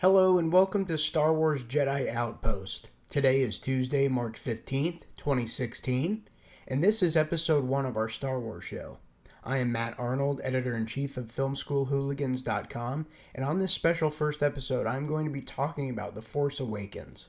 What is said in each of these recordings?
Hello and welcome to Star Wars Jedi Outpost. Today is Tuesday, March 15th, 2016, and this is episode 1 of our Star Wars show. I am Matt Arnold, editor-in-chief of FilmSchoolHooligans.com, and on this special first episode, I'm going to be talking about The Force Awakens.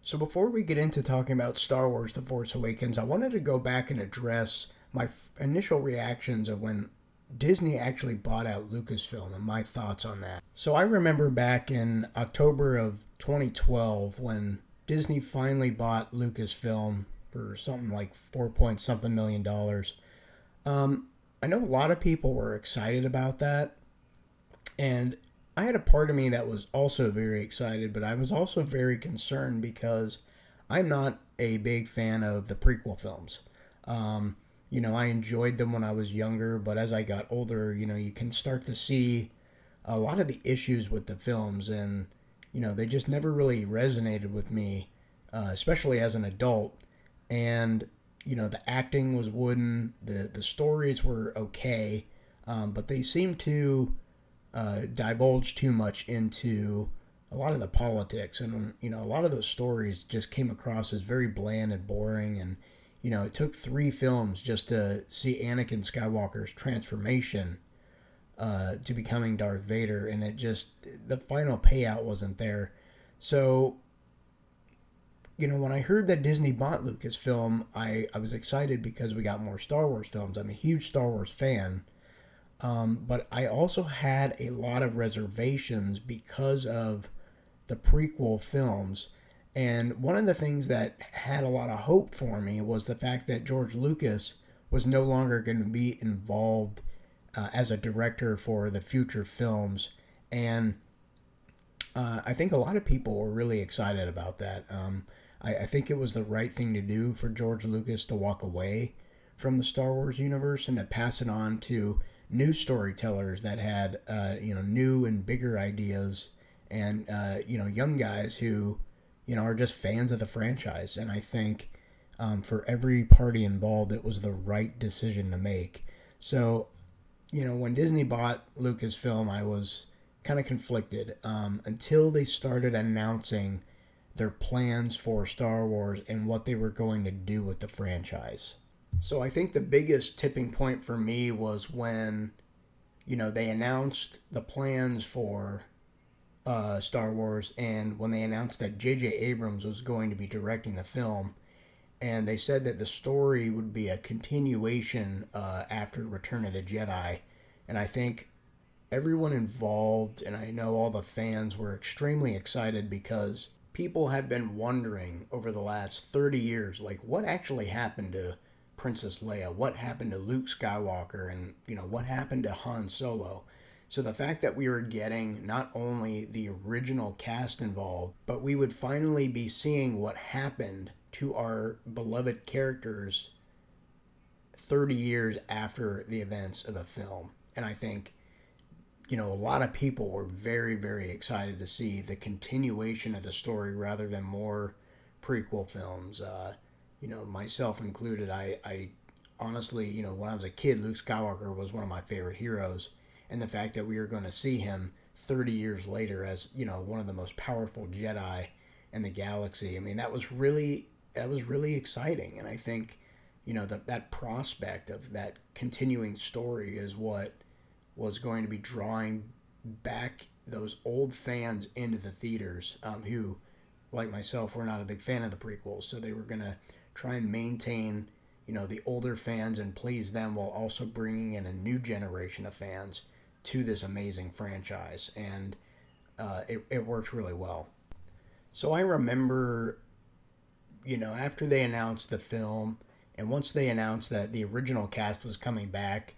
So before we get into talking about Star Wars The Force Awakens, I wanted to go back and address my initial reactions of when Disney actually bought out Lucasfilm and my thoughts on that. So I remember back in October of 2012 when Disney finally bought Lucasfilm for something like $4 million. I know a lot of people were excited about that, and I had a part of me that was also very excited, but I was also very concerned because I'm not a big fan of the prequel films. I enjoyed them when I was younger, but as I got older, you can start to see a lot of the issues with the films, and, they just never really resonated with me, especially as an adult. And, the acting was wooden, the stories were okay, but they seemed to divulge too much into a lot of the politics, and, a lot of those stories just came across as very bland and boring, and it took 3 films just to see Anakin Skywalker's transformation to becoming Darth Vader, and the final payout wasn't there. So, when I heard that Disney bought Lucasfilm, I was excited because we got more Star Wars films. I'm a huge Star Wars fan, but I also had a lot of reservations because of the prequel films. And one of the things that had a lot of hope for me was the fact that George Lucas was no longer going to be involved as a director for the future films. And I think a lot of people were really excited about that. I think it was the right thing to do for George Lucas to walk away from the Star Wars universe and to pass it on to new storytellers that had new and bigger ideas, and young guys who are just fans of the franchise. And I think for every party involved, it was the right decision to make. So, when Disney bought Lucasfilm, I was kind of conflicted until they started announcing their plans for Star Wars and what they were going to do with the franchise. So I think the biggest tipping point for me was when, they announced the plans for Star Wars, and when they announced that J.J. Abrams was going to be directing the film, and they said that the story would be a continuation after Return of the Jedi. And I think everyone involved, and I know all the fans, were extremely excited because people have been wondering over the last 30 years, like, what actually happened to Princess Leia? What happened to Luke Skywalker? And, what happened to Han Solo? So the fact that we were getting not only the original cast involved, but we would finally be seeing what happened to our beloved characters 30 years after the events of the film. And I think, a lot of people were very, very excited to see the continuation of the story rather than more prequel films. Myself included, I honestly, when I was a kid, Luke Skywalker was one of my favorite heroes. And the fact that we were going to see him 30 years later as, one of the most powerful Jedi in the galaxy, I mean, that was really exciting. And I think, that prospect of that continuing story is what was going to be drawing back those old fans into the theaters who, like myself, were not a big fan of the prequels. So they were going to try and maintain, the older fans and please them while also bringing in a new generation of fans to this amazing franchise, and it worked really well. So I remember, after they announced the film, and once they announced that the original cast was coming back,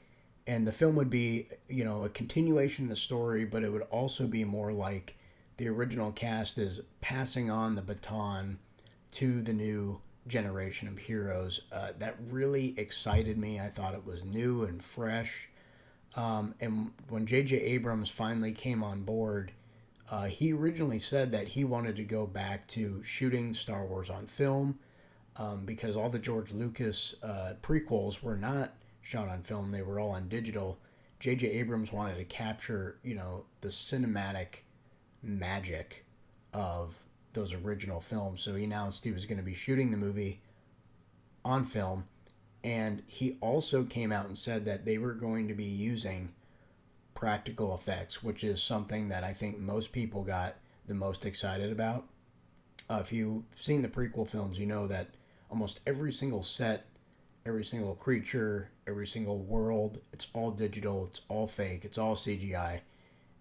and the film would be, a continuation of the story, but it would also be more like the original cast is passing on the baton to the new generation of heroes. That really excited me. I thought it was new and fresh. And when J.J. Abrams finally came on board, he originally said that he wanted to go back to shooting Star Wars on film because all the George Lucas prequels were not shot on film. They were all on digital. J.J. Abrams wanted to capture, the cinematic magic of those original films. So he announced he was going to be shooting the movie on film, and he also came out and said that they were going to be using practical effects, which is something that I think most people got the most excited about. If you've seen the prequel films, you know that almost every single set, every single creature, every single world, it's all digital, it's all fake, it's all CGI,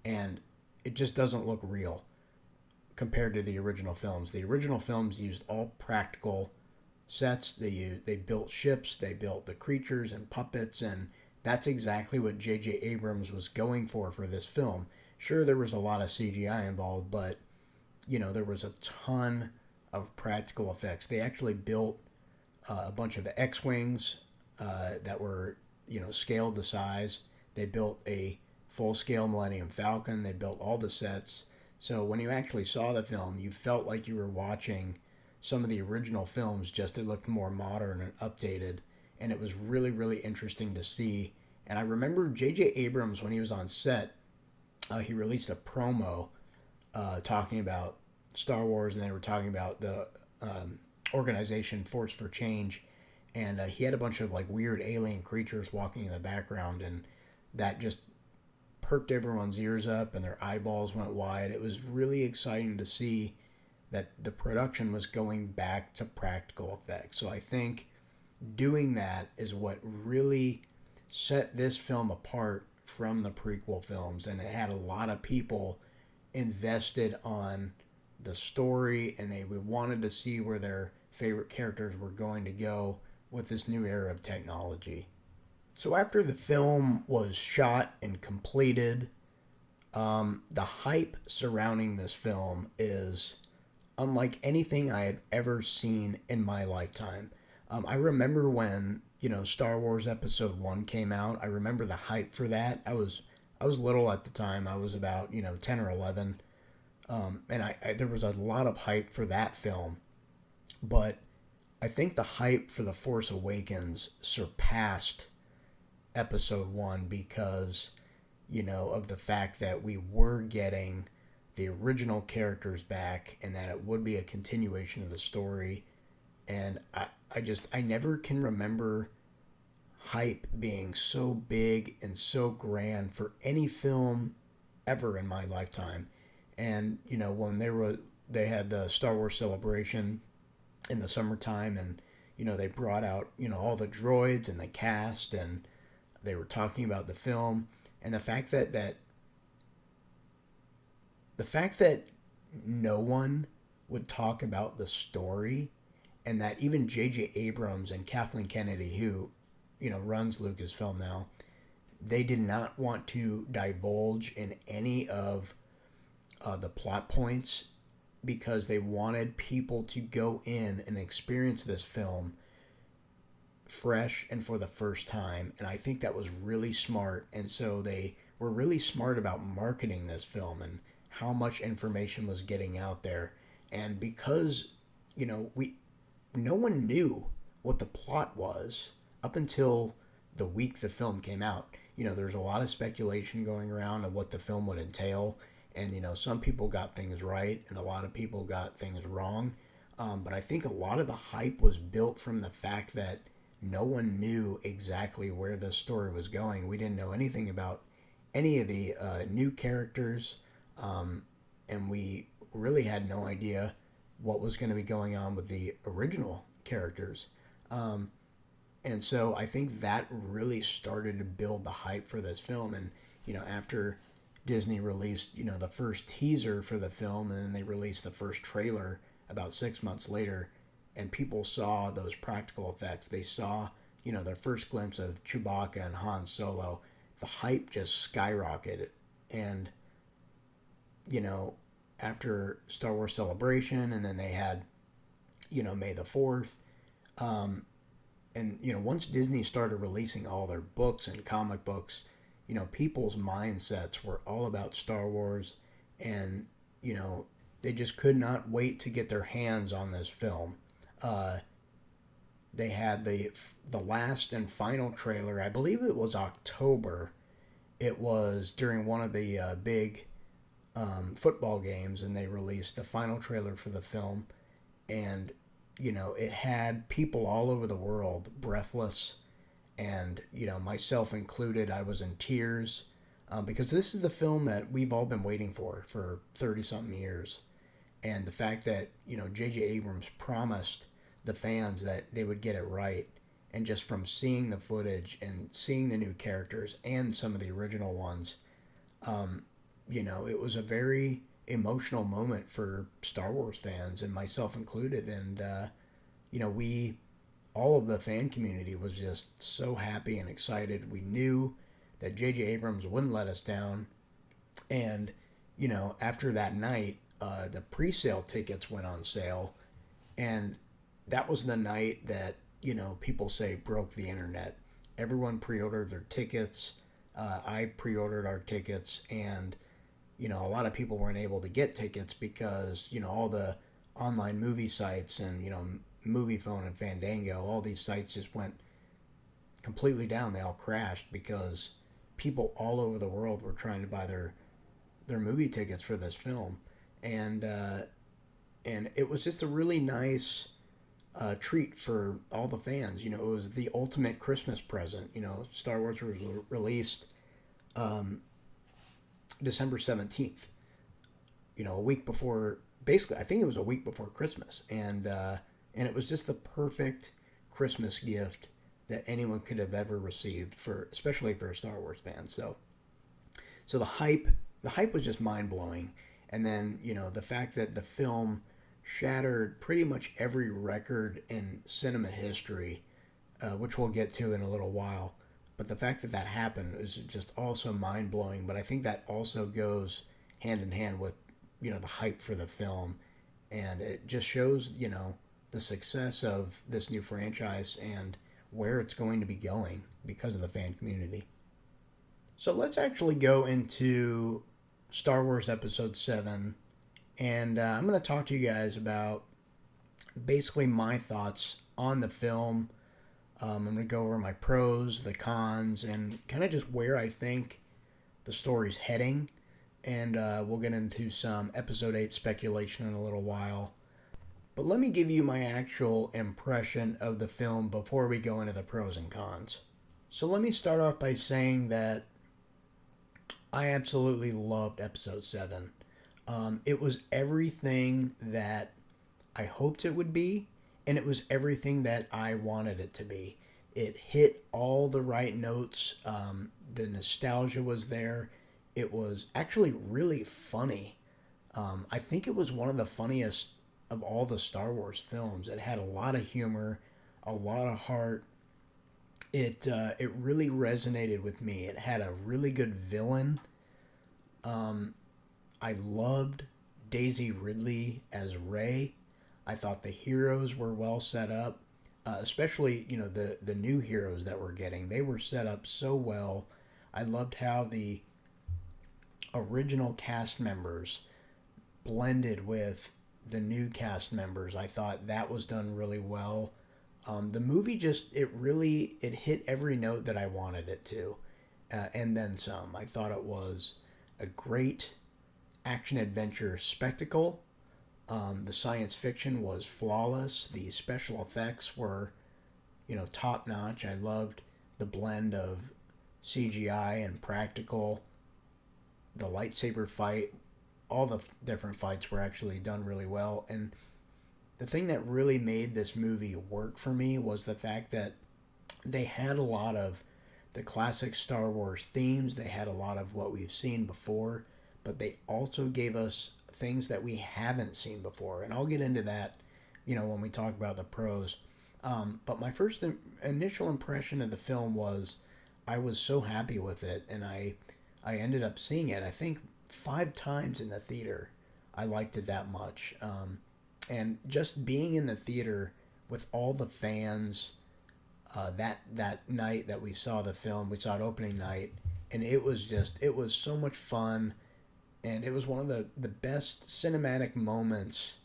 and it just doesn't look real compared to the original films. The original films used all practical sets. They built ships, they built the creatures and puppets, and that's exactly what J.J. Abrams was going for this film. Sure, there was a lot of CGI involved, but there was a ton of practical effects. They actually built a bunch of X-wings that were scaled to size. They built a full-scale Millennium Falcon. They built all the sets. So when you actually saw the film, you felt like you were watching some of the original films, just it looked more modern and updated, and it was really, really interesting to see. And I remember J.J. Abrams, when he was on set, he released a promo talking about Star Wars, and they were talking about the organization Force for Change, and he had a bunch of weird alien creatures walking in the background, and that just perked everyone's ears up and their eyeballs went wide. It was really exciting to see that the production was going back to practical effects. So I think doing that is what really set this film apart from the prequel films, and it had a lot of people invested on the story, and they wanted to see where their favorite characters were going to go with this new era of technology. So after the film was shot and completed, the hype surrounding this film is unlike anything I had ever seen in my lifetime. I remember when Star Wars Episode 1 came out. I remember the hype for that. I was little at the time. I was about 10 or 11, and I there was a lot of hype for that film. But I think the hype for The Force Awakens surpassed Episode 1 because of the fact that we were getting the original characters back, and that it would be a continuation of the story. And I never can remember hype being so big and so grand for any film ever in my lifetime. And when they had the Star Wars Celebration in the summertime, and they brought out all the droids and the cast, and they were talking about the film, and the fact that no one would talk about the story, and that even J.J. Abrams and Kathleen Kennedy, who runs Lucasfilm now, they did not want to divulge in any of the plot points, because they wanted people to go in and experience this film fresh and for the first time. And I think that was really smart. And so they were really smart about marketing this film and how much information was getting out there. And because no one knew what the plot was up until the week the film came out. There's a lot of speculation going around of what the film would entail, and some people got things right and a lot of people got things wrong. But I think a lot of the hype was built from the fact that no one knew exactly where the story was going. We didn't know anything about any of the new characters, and we really had no idea what was going to be going on with the original characters. And so I think that really started to build the hype for this film. And, after Disney released, the first teaser for the film, and then they released the first trailer about 6 months later, and people saw those practical effects. They saw, their first glimpse of Chewbacca and Han Solo. The hype just skyrocketed. And, after Star Wars Celebration, and then they had, May the 4th, and, once Disney started releasing all their books and comic books, people's mindsets were all about Star Wars, and, they just could not wait to get their hands on this film. They had the last and final trailer. I believe it was October. It was during one of the big football games, and they released the final trailer for the film, and it had people all over the world breathless, and myself included. I was in tears because this is the film that we've all been waiting for 30 something years, and the fact that J.J. Abrams promised the fans that they would get it right, and just from seeing the footage and seeing the new characters and some of the original ones, it was a very emotional moment for Star Wars fans, and myself included. And we, all of the fan community, was just so happy and excited. We knew that J.J. Abrams wouldn't let us down, and after that night, the pre-sale tickets went on sale, and that was the night that people say broke the internet. Everyone pre-ordered their tickets. I pre-ordered our tickets, and a lot of people weren't able to get tickets because all the online movie sites and MoviePhone and Fandango, all these sites just went completely down. They all crashed because people all over the world were trying to buy their movie tickets for this film, and it was just a really nice treat for all the fans. It was the ultimate Christmas present. Star Wars was released December 17th. A week before, basically, I think it was a week before Christmas, and it was just the perfect Christmas gift that anyone could have ever received, especially for a Star Wars fan. So the hype was just mind blowing, and then the fact that the film shattered pretty much every record in cinema history, which we'll get to in a little while. But the fact that happened is just also mind blowing. But I think that also goes hand in hand with the hype for the film, and it just shows the success of this new franchise and where it's going to be going because of the fan community. So let's actually go into Star Wars Episode 7, and I'm going to talk to you guys about basically my thoughts on the film. I'm going to go over my pros, the cons, and kind of just where I think the story's heading. And we'll get into some Episode 8 speculation in a little while. But let me give you my actual impression of the film before we go into the pros and cons. So let me start off by saying that I absolutely loved Episode 7. It was everything that I hoped it would be, and it was everything that I wanted it to be. It hit all the right notes. The nostalgia was there. It was actually really funny. I think it was one of the funniest of all the Star Wars films. It had a lot of humor, a lot of heart. It really resonated with me. It had a really good villain. I loved Daisy Ridley as Rey. I thought the heroes were well set up, especially the new heroes that we're getting. They were set up so well. I loved how the original cast members blended with the new cast members. I thought that was done really well. The movie it hit every note that I wanted it to, and then some. I thought it was a great action-adventure spectacle. The science fiction was flawless. The special effects were, top-notch. I loved the blend of CGI and practical. The lightsaber fight, all the different fights were actually done really well. And the thing that really made this movie work for me was the fact that they had a lot of the classic Star Wars themes. They had a lot of what we've seen before, but they also gave us things that we haven't seen before. And I'll get into that, when we talk about the pros. But my first initial impression of the film was I was so happy with it, and I ended up seeing it, I think, 5 times in the theater. I liked it that much. And just being in the theater with all the fans, that night that we saw the film, we saw it opening night, and it was so much fun, and it was one of the best cinematic moments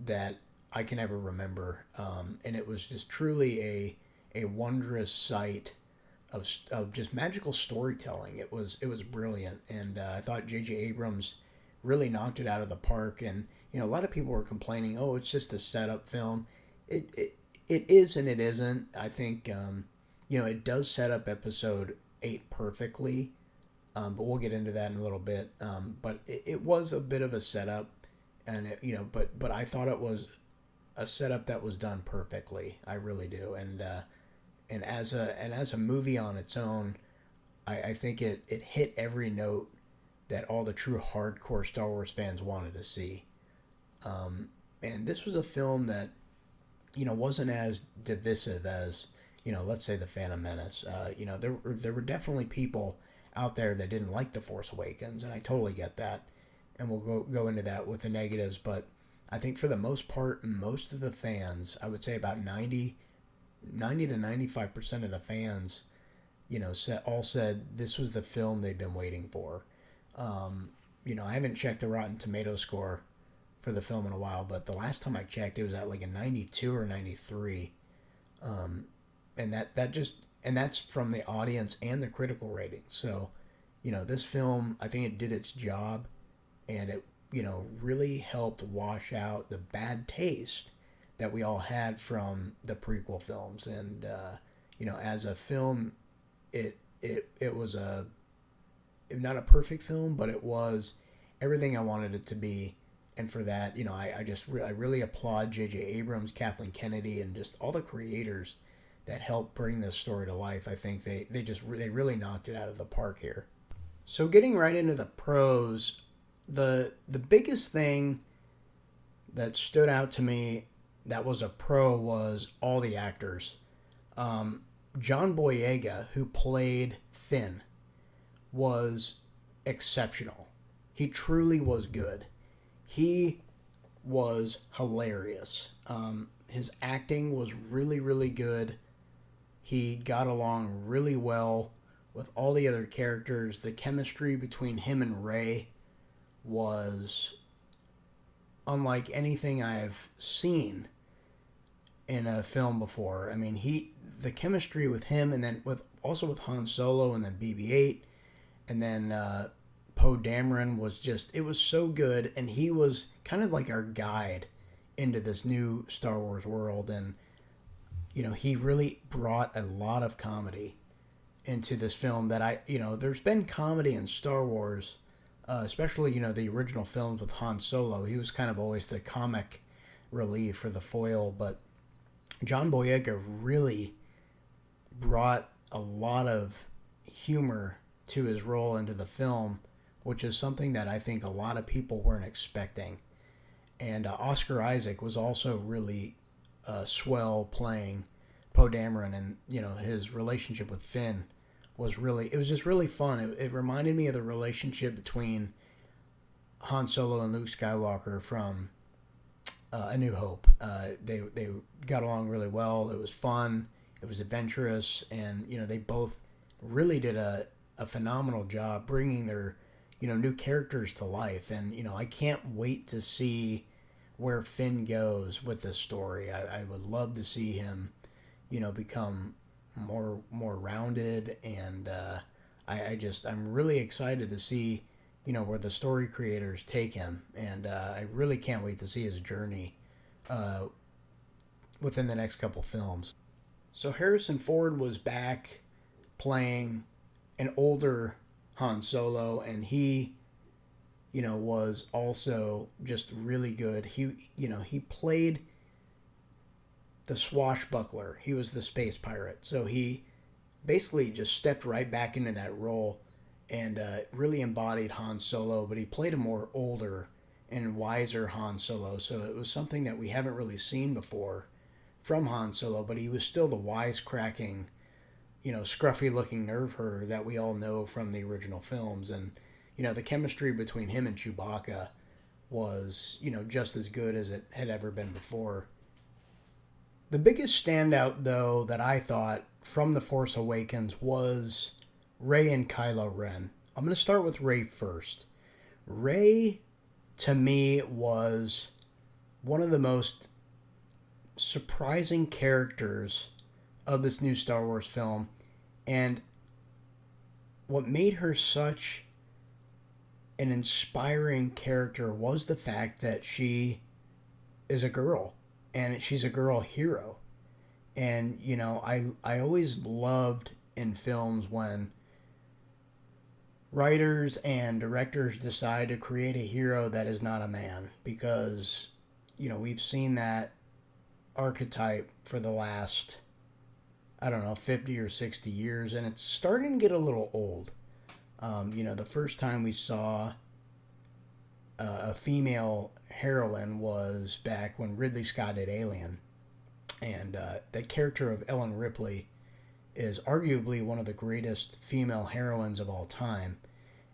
that I can ever remember. And it was just truly a wondrous sight of just magical storytelling. It was brilliant, and I thought J.J. Abrams really knocked it out of the park. And a lot of people were complaining, oh, it's just a setup film. It is and it isn't. I think it does set up episode 8 perfectly, but we'll get into that in a little bit. But it was a bit of a setup, and but I thought it was a setup that was done perfectly. I really do. And as a movie on its own, I think it hit every note that all the true hardcore Star Wars fans wanted to see. And this was a film that wasn't as divisive as let's say the Phantom Menace. There were definitely people out there that didn't like the Force Awakens, and I totally get that. And we'll go into that with the negatives, but I think for the most part, most of the fans, I would say about 90 to 95% of the fans, said this was the film they've been waiting for. I haven't checked the Rotten Tomato score for the film in a while, but the last time I checked, it was at like a 92 or 93. And that's from the audience and the critical ratings. So, this film, I think it did its job, and it, really helped wash out the bad taste that we all had from the prequel films. And, as a film, it was not a perfect film, but it was everything I wanted it to be. And for that, I really applaud J.J. Abrams, Kathleen Kennedy, and just all the creators that helped bring this story to life. I think they really knocked it out of the park here. So getting right into the pros, the biggest thing that stood out to me that was a pro was all the actors. John Boyega, who played Finn, was exceptional. He truly was good. He was hilarious. His acting was really, really good. He got along really well with all the other characters. The chemistry between him and Rey was unlike anything I've seen in a film before. I mean, the chemistry with him, and then with Han Solo, and then BB-8, and then Poe Dameron it was so good, and he was kind of like our guide into this new Star Wars world, and he really brought a lot of comedy into this film that there's been comedy in Star Wars, especially, the original films with Han Solo. He was kind of always the comic relief for the foil, but John Boyega really brought a lot of humor to his role into the film, which is something that I think a lot of people weren't expecting. And Oscar Isaac was also really swell playing Poe Dameron, and his relationship with Finn was just really fun. It reminded me of the relationship between Han Solo and Luke Skywalker from A New Hope. They got along really well. It was fun. It was adventurous, and they both really did a phenomenal job bringing their new characters to life. And I can't wait to see where Finn goes with this story. I would love to see him become more rounded, and I'm really excited to see where the story creators take him, and I really can't wait to see his journey within the next couple films. So Harrison Ford was back playing an older Han Solo, and he was also just really good. He played the swashbuckler. He was the space pirate. So he basically just stepped right back into that role and really embodied Han Solo, but he played a more older and wiser Han Solo. So it was something that we haven't really seen before from Han Solo, but he was still the wisecracking, scruffy-looking nerve herder that we all know from the original films. And, the chemistry between him and Chewbacca was, just as good as it had ever been before. The biggest standout, though, that I thought from The Force Awakens was Rey and Kylo Ren. I'm going to start with Rey first. Rey, to me, was one of the most surprising characters of this new Star Wars film, and what made her such an inspiring character was the fact that she is a girl, and she's a girl hero. And I always loved in films when writers and directors decide to create a hero that is not a man, because we've seen that archetype for the last, I don't know, 50 or 60 years, and it's starting to get a little old. The first time we saw a female heroine was back when Ridley Scott did Alien. And the character of Ellen Ripley is arguably one of the greatest female heroines of all time.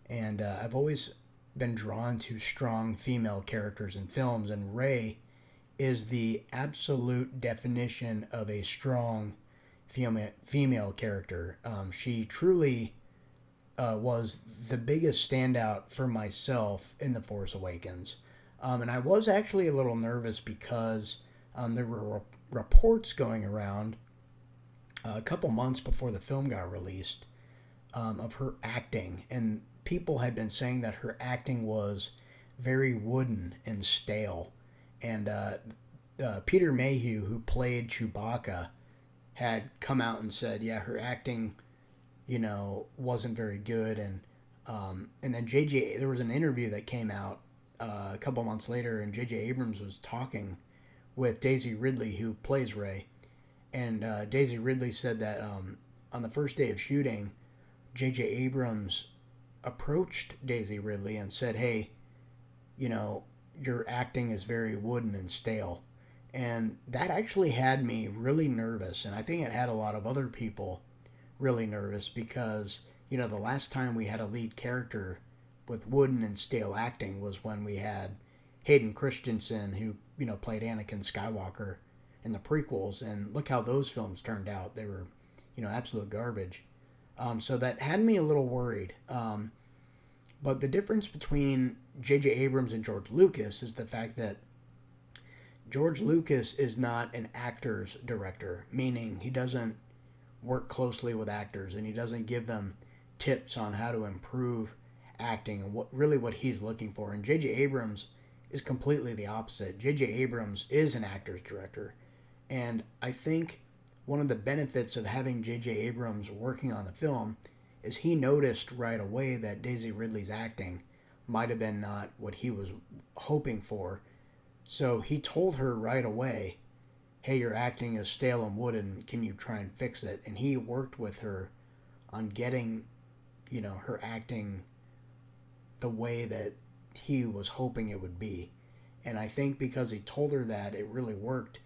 And I've always been drawn to strong female characters in films, and Rey is the absolute definition of a strong female character. She truly was the biggest standout for myself in The Force Awakens. And I was actually a little nervous because there were reports going around a couple months before the film got released of her acting. And people had been saying that her acting was very wooden and stale. And Peter Mayhew, who played Chewbacca, had come out and said, yeah, her acting, wasn't very good. And then there was an interview that came out a couple months later, and J.J. Abrams was talking with Daisy Ridley, who plays Rey. And Daisy Ridley said that on the first day of shooting, J.J. Abrams approached Daisy Ridley and said, hey, your acting is very wooden and stale. And that actually had me really nervous, and I think it had a lot of other people really nervous, because, the last time we had a lead character with wooden and stale acting was when we had Hayden Christensen, who, played Anakin Skywalker in the prequels, and look how those films turned out. They were, absolute garbage. So that had me a little worried. But the difference between J.J. Abrams and George Lucas is the fact that George Lucas is not an actor's director, meaning he doesn't work closely with actors, and he doesn't give them tips on how to improve acting and what he's looking for. And J.J. Abrams is completely the opposite. J.J. Abrams is an actor's director. And I think one of the benefits of having J.J. Abrams working on the film is he noticed right away that Daisy Ridley's acting might have been not what he was hoping for. So he told her right away, hey, your acting is stale and wooden, can you try and fix it? And he worked with her on getting, her acting the way that he was hoping it would be. And I think because he told her that, it really worked.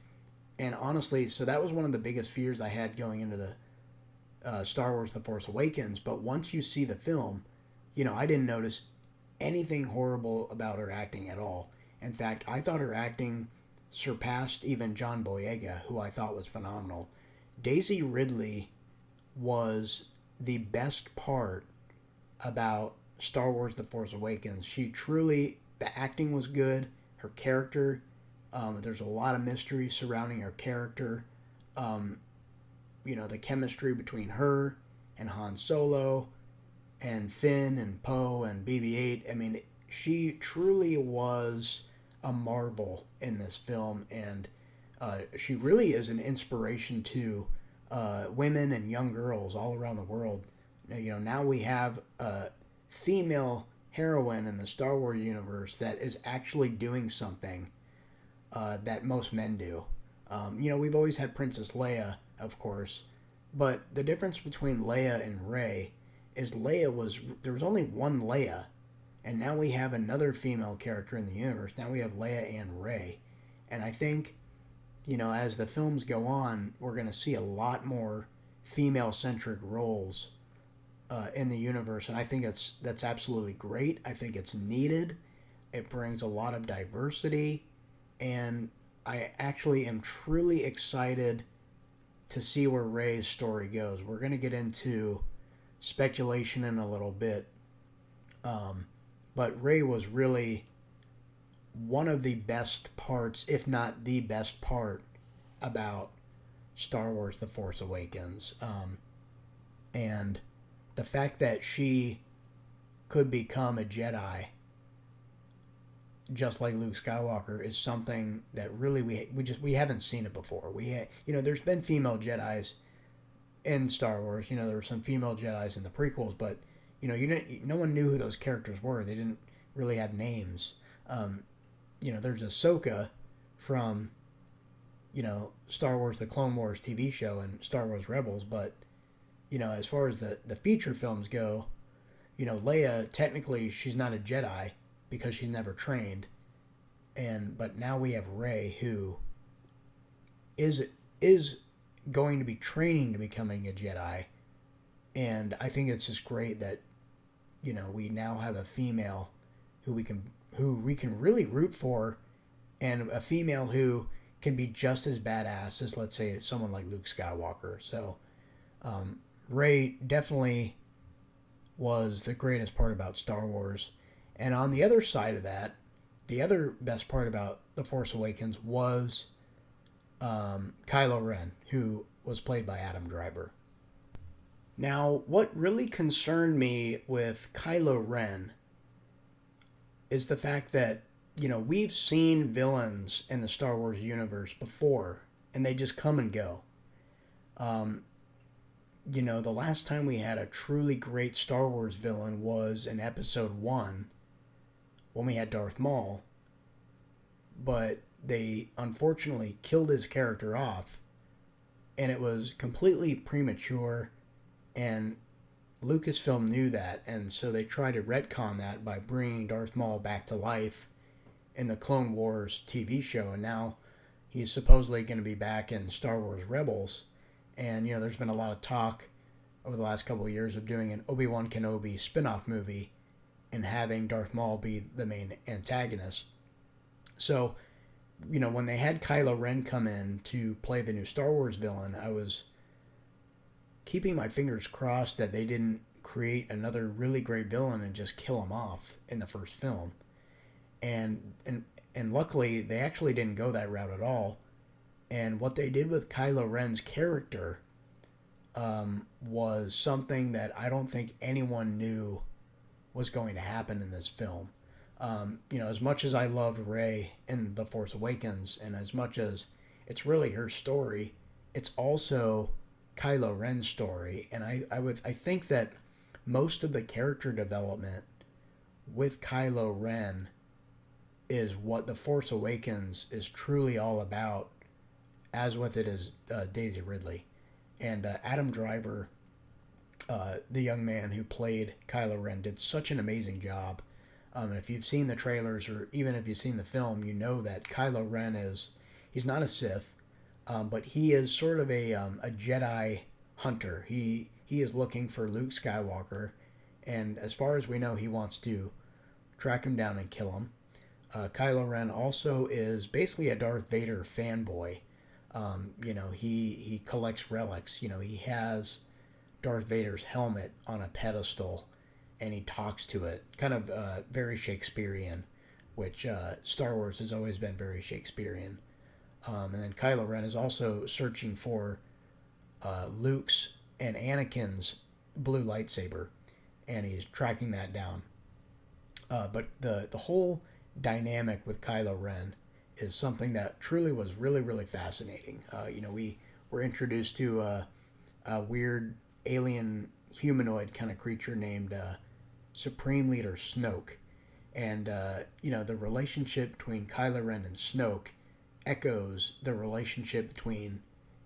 And honestly, so that was one of the biggest fears I had going into the Star Wars The Force Awakens. But once you see the film, I didn't notice anything horrible about her acting at all. In fact, I thought her acting surpassed even John Boyega, who I thought was phenomenal. Daisy Ridley was the best part about Star Wars The Force Awakens. The acting was good, her character, there's a lot of mystery surrounding her character. The chemistry between her and Han Solo and Finn and Poe and BB-8. I mean, she truly was a marvel in this film, and she really is an inspiration to women and young girls all around the world. Now we have a female heroine in the Star Wars universe that is actually doing something that most men do. We've always had Princess Leia, of course, but the difference between Leia and Rey is there was only one Leia, and now we have another female character in the universe. Now we have Leia and Rey. And I think, as the films go on, we're going to see a lot more female-centric roles in the universe. And I think that's absolutely great. I think it's needed. It brings a lot of diversity. And I actually am truly excited to see where Rey's story goes. We're going to get into speculation in a little bit. But Rey was really one of the best parts, if not the best part, about Star Wars The Force Awakens. And the fact that she could become a Jedi, just like Luke Skywalker, is something that really we haven't seen it before. There's been female Jedis in Star Wars. There were some female Jedis in the prequels, but no one knew who those characters were. They didn't really have names. There's Ahsoka from Star Wars: The Clone Wars TV show and Star Wars Rebels, but as far as the feature films go, Leia, technically she's not a Jedi because she's never trained, but now we have Rey, who is going to be training to becoming a Jedi, and I think it's just great that we now have a female who we can really root for, and a female who can be just as badass as, let's say, someone like Luke Skywalker. So Rey definitely was the greatest part about Star Wars. And on the other side of that, the other best part about The Force Awakens was Kylo Ren, who was played by Adam Driver. Now, what really concerned me with Kylo Ren is the fact that, we've seen villains in the Star Wars universe before, and they just come and go. The last time we had a truly great Star Wars villain was in Episode 1, when we had Darth Maul, but they unfortunately killed his character off, and it was completely premature, and Lucasfilm knew that, and so they tried to retcon that by bringing Darth Maul back to life in the Clone Wars TV show, and now he's supposedly going to be back in Star Wars Rebels, and there's been a lot of talk over the last couple of years of doing an Obi-Wan Kenobi spin-off movie and having Darth Maul be the main antagonist. So, when they had Kylo Ren come in to play the new Star Wars villain, I was keeping my fingers crossed that they didn't create another really great villain and just kill him off in the first film. And luckily, they actually didn't go that route at all. And what they did with Kylo Ren's character was something that I don't think anyone knew was going to happen in this film. As much as I loved Rey in The Force Awakens, and as much as it's really her story, it's also Kylo Ren's story. And I think that most of the character development with Kylo Ren is what The Force Awakens is truly all about, as with it is Daisy Ridley. And Adam Driver, the young man who played Kylo Ren, did such an amazing job. And if you've seen the trailers, or even if you've seen the film, you know that Kylo Ren he's not a Sith, but he is sort of a Jedi hunter. He is looking for Luke Skywalker, and as far as we know, he wants to track him down and kill him. Kylo Ren also is basically a Darth Vader fanboy. He collects relics. He has Darth Vader's helmet on a pedestal, and he talks to it. Kind of very Shakespearean, which Star Wars has always been very Shakespearean. And then Kylo Ren is also searching for Luke's and Anakin's blue lightsaber, and he's tracking that down. But the whole dynamic with Kylo Ren is something that truly was really, really fascinating. We were introduced to a weird alien humanoid kind of creature named Supreme Leader Snoke. And, the relationship between Kylo Ren and Snoke echoes the relationship between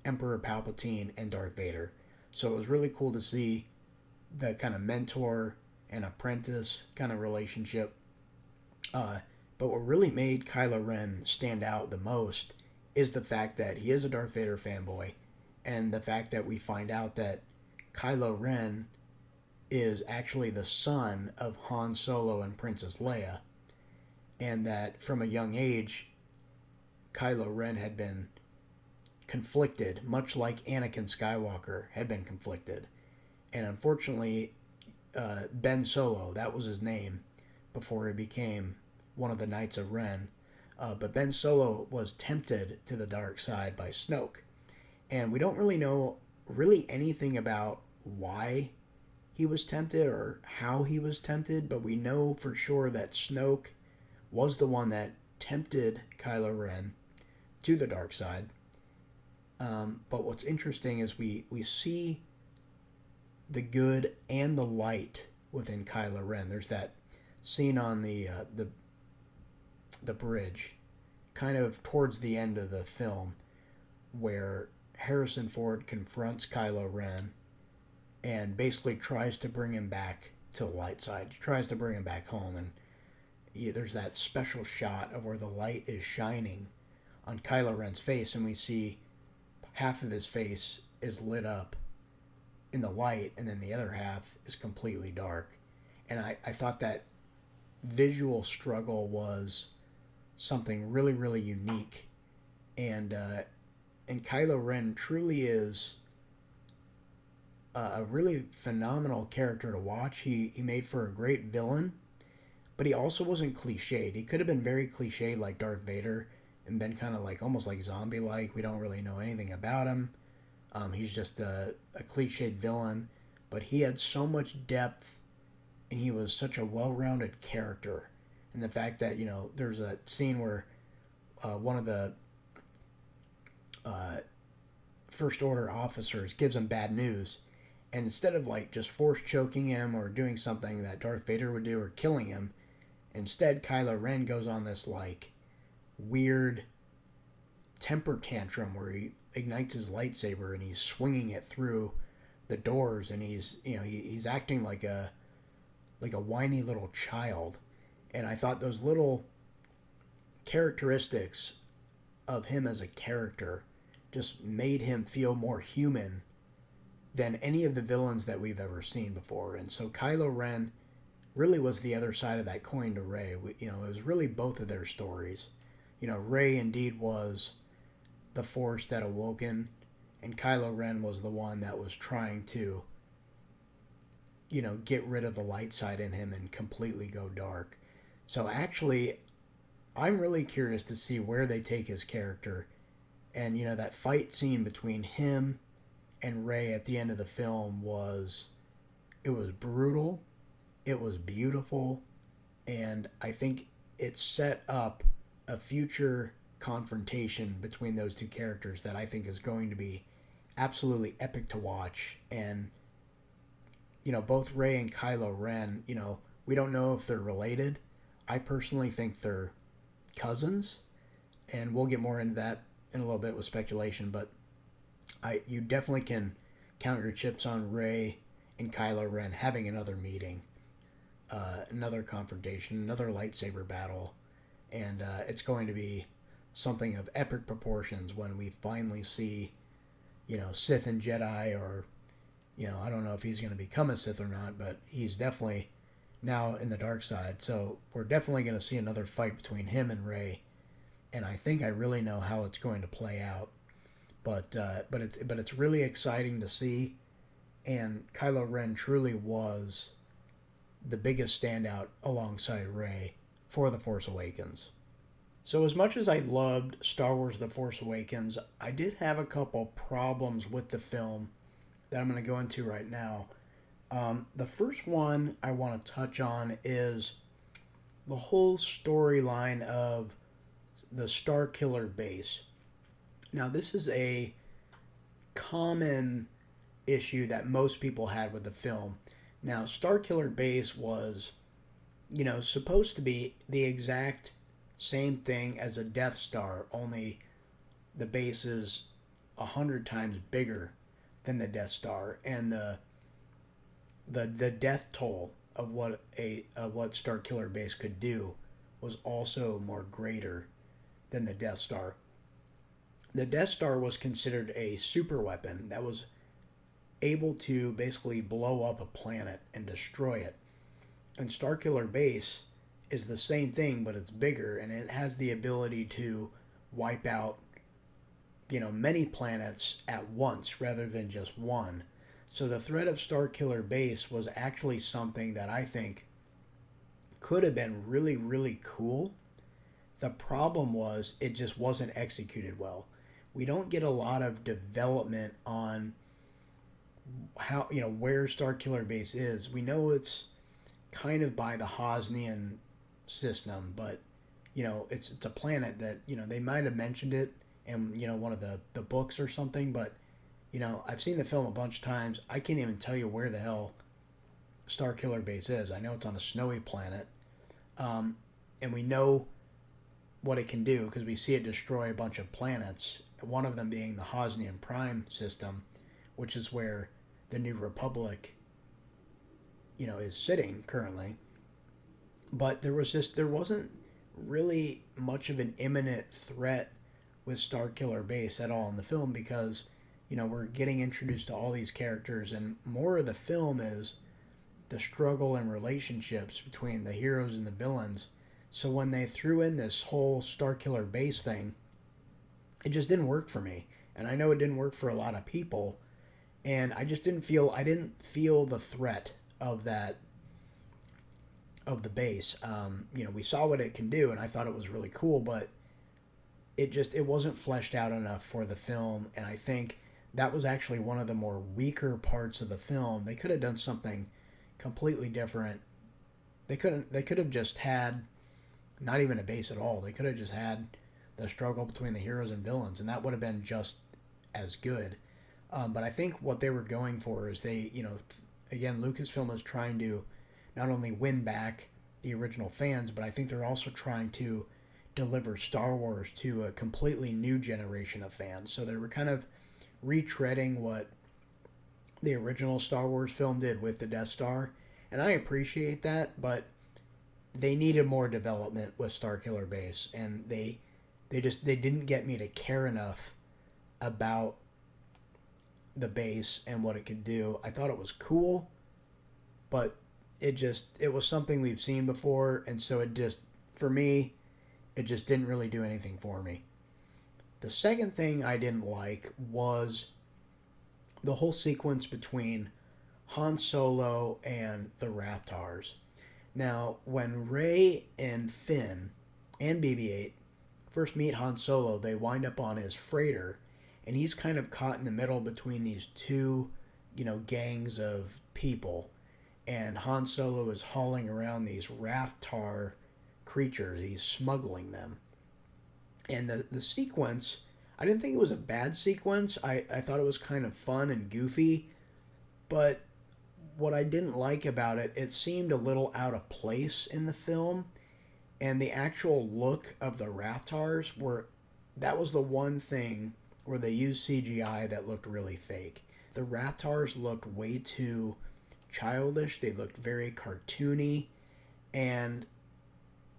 Emperor Palpatine and Darth Vader. So it was really cool to see the kind of mentor and apprentice kind of relationship. But what really made Kylo Ren stand out the most is the fact that he is a Darth Vader fanboy, and the fact that we find out that Kylo Ren is actually the son of Han Solo and Princess Leia, and that from a young age, Kylo Ren had been conflicted, much like Anakin Skywalker had been conflicted. And unfortunately, Ben Solo, that was his name before he became one of the Knights of Ren, but Ben Solo was tempted to the dark side by Snoke. And we don't really know anything about why he was tempted or how he was tempted, but we know for sure that Snoke was the one that tempted Kylo Ren to the dark side. But what's interesting is we see the good and the light within Kylo Ren. There's that scene on the bridge, kind of towards the end of the film, where Harrison Ford confronts Kylo Ren and basically tries to bring him back to the light side. He tries to bring him back home, and there's that special shot of where the light is shining on Kylo Ren's face, and we see half of his face is lit up in the light, and then the other half is completely dark. And I thought that visual struggle was something really, really unique. And Kylo Ren truly is a really phenomenal character to watch. He made for a great villain, but he also wasn't cliched. He could have been very cliched like Darth Vader and been kind of like almost like zombie-like. We don't really know anything about him. He's just a cliched villain, but he had so much depth, and he was such a well-rounded character. And the fact that, there's a scene where one of the First Order officers gives him bad news, and instead of like just force choking him or doing something that Darth Vader would do or killing him, instead Kylo Ren goes on this like weird temper tantrum where he ignites his lightsaber and he's swinging it through the doors, and he's acting like a whiny little child. And I thought those little characteristics of him as a character just made him feel more human than any of the villains that we've ever seen before. And so Kylo Ren really was the other side of that coin to Rey. It was really both of their stories. Rey indeed was the Force that awoken, and Kylo Ren was the one that was trying to, get rid of the light side in him and completely go dark. So actually, I'm really curious to see where they take his character. And, that fight scene between him and Rey at the end of the film was brutal, it was beautiful, and I think it set up a future confrontation between those two characters that I think is going to be absolutely epic to watch. And, both Rey and Kylo Ren, we don't know if they're related. I personally think they're cousins, and we'll get more into that in a little bit with speculation, but you definitely can count your chips on Rey and Kylo Ren having another meeting, another confrontation, another lightsaber battle, and it's going to be something of epic proportions when we finally see, Sith and Jedi, or, I don't know if he's going to become a Sith or not, but he's definitely now in the dark side, so we're definitely going to see another fight between him and Rey, and I think I really know how it's going to play out. But it's really exciting to see, and Kylo Ren truly was the biggest standout alongside Rey for The Force Awakens. So as much as I loved Star Wars The Force Awakens, I did have a couple problems with the film that I'm going to go into right now. The first one I want to touch on is the whole storyline of the Starkiller base. Now, this is a common issue that most people had with the film. Now, Starkiller Base was, supposed to be the exact same thing as a Death Star, only the base is 100 times bigger than the Death Star, and the death toll of what Starkiller Base could do was also more greater than the Death Star. The Death Star was considered a super weapon that was able to basically blow up a planet and destroy it. And Starkiller Base is the same thing, but it's bigger, and it has the ability to wipe out, many planets at once rather than just one. So the threat of Starkiller Base was actually something that I think could have been really, really cool. The problem was it just wasn't executed well. We don't get a lot of development on how, where Starkiller Base is. We know it's kind of by the Hosnian system, but it's a planet that they might have mentioned it in one of the books or something, but I've seen the film a bunch of times. I can't even tell you where the hell Starkiller Base is. I know it's on a snowy planet, and we know what it can do because we see it destroy a bunch of planets. One of them being the Hosnian Prime system, which is where the New Republic, is sitting currently. But there wasn't really much of an imminent threat with Starkiller Base at all in the film because, we're getting introduced to all these characters, and more of the film is the struggle and relationships between the heroes and the villains. So when they threw in this whole Starkiller Base thing, it just didn't work for me. And I know it didn't work for a lot of people. And I didn't feel the threat of the base. We saw what it can do, and I thought it was really cool, but it wasn't fleshed out enough for the film, and I think that was actually one of the more weaker parts of the film. They could have done something completely different. They could have just had not even a base at all. They could have just had the struggle between the heroes and villains, and that would have been just as good. But I think what they were going for is again, Lucasfilm is trying to not only win back the original fans, but I think they're also trying to deliver Star Wars to a completely new generation of fans. So they were kind of retreading what the original Star Wars film did with the Death Star, and I appreciate that, but they needed more development with Starkiller Base, and they didn't get me to care enough about the base and what it could do. I thought it was cool, but it was something we've seen before, and so for me, it just didn't really do anything for me. The second thing I didn't like was the whole sequence between Han Solo and the Rathtars. Now, when Rey and Finn and BB-8 first meet Han Solo, they wind up on his freighter, and he's kind of caught in the middle between these two, gangs of people. And Han Solo is hauling around these Rathtar creatures. He's smuggling them. And the sequence, I didn't think it was a bad sequence. I thought it was kind of fun and goofy. But what I didn't like about it, it seemed a little out of place in the film. And the actual look of the Rathars that was the one thing where they used CGI that looked really fake. The Rathars looked way too childish. They looked very cartoony. And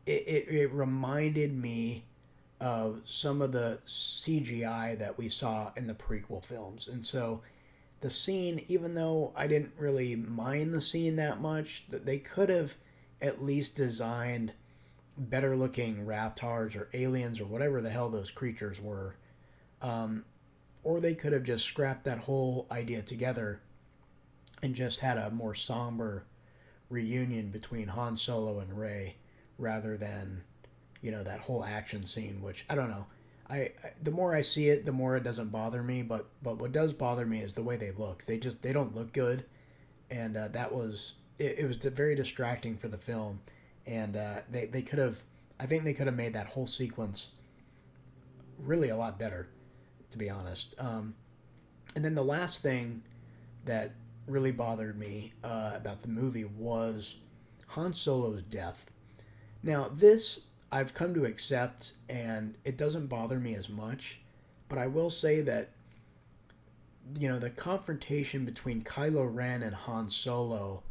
it reminded me of some of the CGI that we saw in the prequel films. And so the scene, even though I didn't really mind the scene that much, they could have at least designed better looking Rathars or aliens or whatever the hell those creatures were. Or they could have just scrapped that whole idea together and just had a more somber reunion between Han Solo and Rey rather than, that whole action scene, which, I don't know. I the more I see it, the more it doesn't bother me, but what does bother me is the way they look. They don't look good, and it was very distracting for the film, and they could have, I think they could have made that whole sequence really a lot better, to be honest. And then the last thing that really bothered me about the movie was Han Solo's death. Now, this I've come to accept, and it doesn't bother me as much, but I will say that, the confrontation between Kylo Ren and Han Solo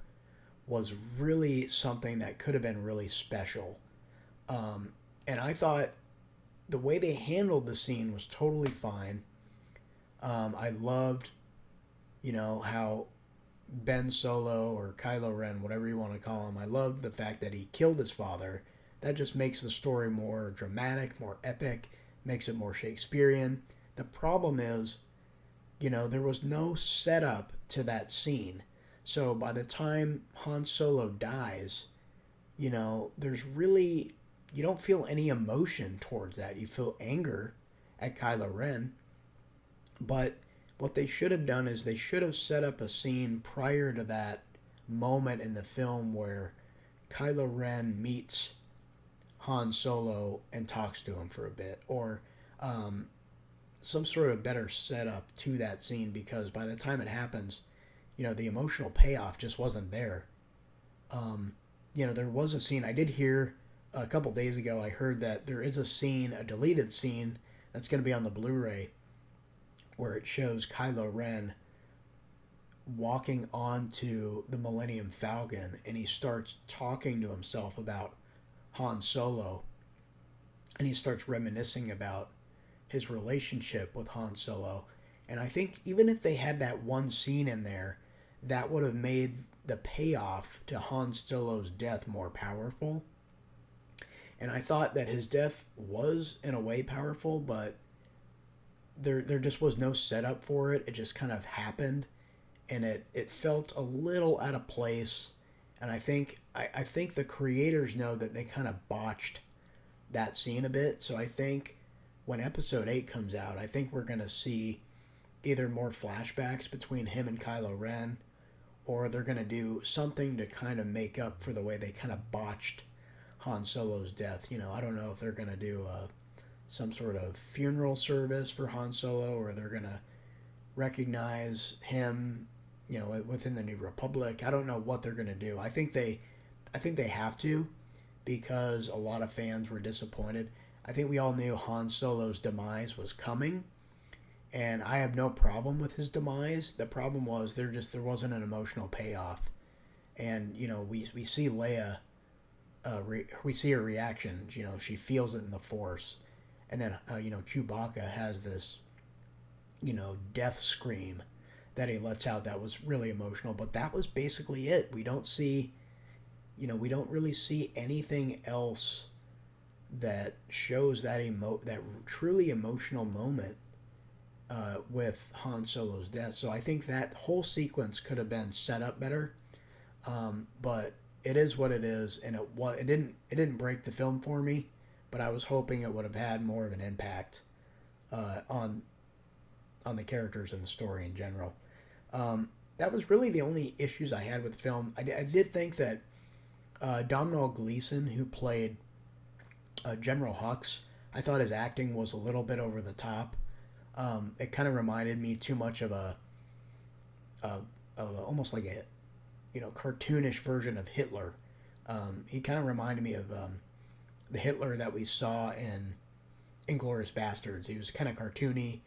was really something that could have been really special. And I thought the way they handled the scene was totally fine. I loved, how Ben Solo or Kylo Ren, whatever you want to call him, I love the fact that he killed his father. That just makes the story more dramatic, more epic, makes it more Shakespearean. The problem is, there was no setup to that scene. So by the time Han Solo dies, there's really, you don't feel any emotion towards that. You feel anger at Kylo Ren. But What they should have done is they should have set up a scene prior to that moment in the film where Kylo Ren meets Han Solo and talks to him for a bit, or some sort of better setup to that scene, because by the time it happens, the emotional payoff just wasn't there. There was a scene I did hear a couple days ago. I heard that there is a scene, a deleted scene, that's going to be on the Blu-ray, where it shows Kylo Ren walking onto the Millennium Falcon, and he starts talking to himself about Han Solo, and he starts reminiscing about his relationship with Han Solo. And I think even if they had that one scene in there, that would have made the payoff to Han Solo's death more powerful. And I thought that his death was in a way powerful, but there just was no setup for it. It just kind of happened, and it felt a little out of place. And I think the creators know that they kind of botched that scene a bit. So I think when episode 8 comes out, I think we're going to see either more flashbacks between him and Kylo Ren, or they're going to do something to kind of make up for the way they kind of botched Han Solo's death. I don't know if they're going to do some sort of funeral service for Han Solo, or they're going to recognize him, within the New Republic. I don't know what they're going to do. I think they have to, because a lot of fans were disappointed. I think we all knew Han Solo's demise was coming, and I have no problem with his demise. The problem was there wasn't an emotional payoff, and we see Leia, we see her reaction. She feels it in the Force, and then Chewbacca has this death scream that he lets out that was really emotional. But that was basically it. We don't really see anything else that shows that that truly emotional moment with Han Solo's death. So I think that whole sequence could have been set up better, but it is what it is, and it didn't break the film for me. But I was hoping it would have had more of an impact on the characters and the story in general. That was really the only issues I had with the film. I did think that Domhnall Gleeson, who played General Hux, I thought his acting was a little bit over the top. It kind of reminded me too much of a almost like a cartoonish version of Hitler. He kind of reminded me of the Hitler that we saw in Inglourious Basterds. He was kind of cartoony.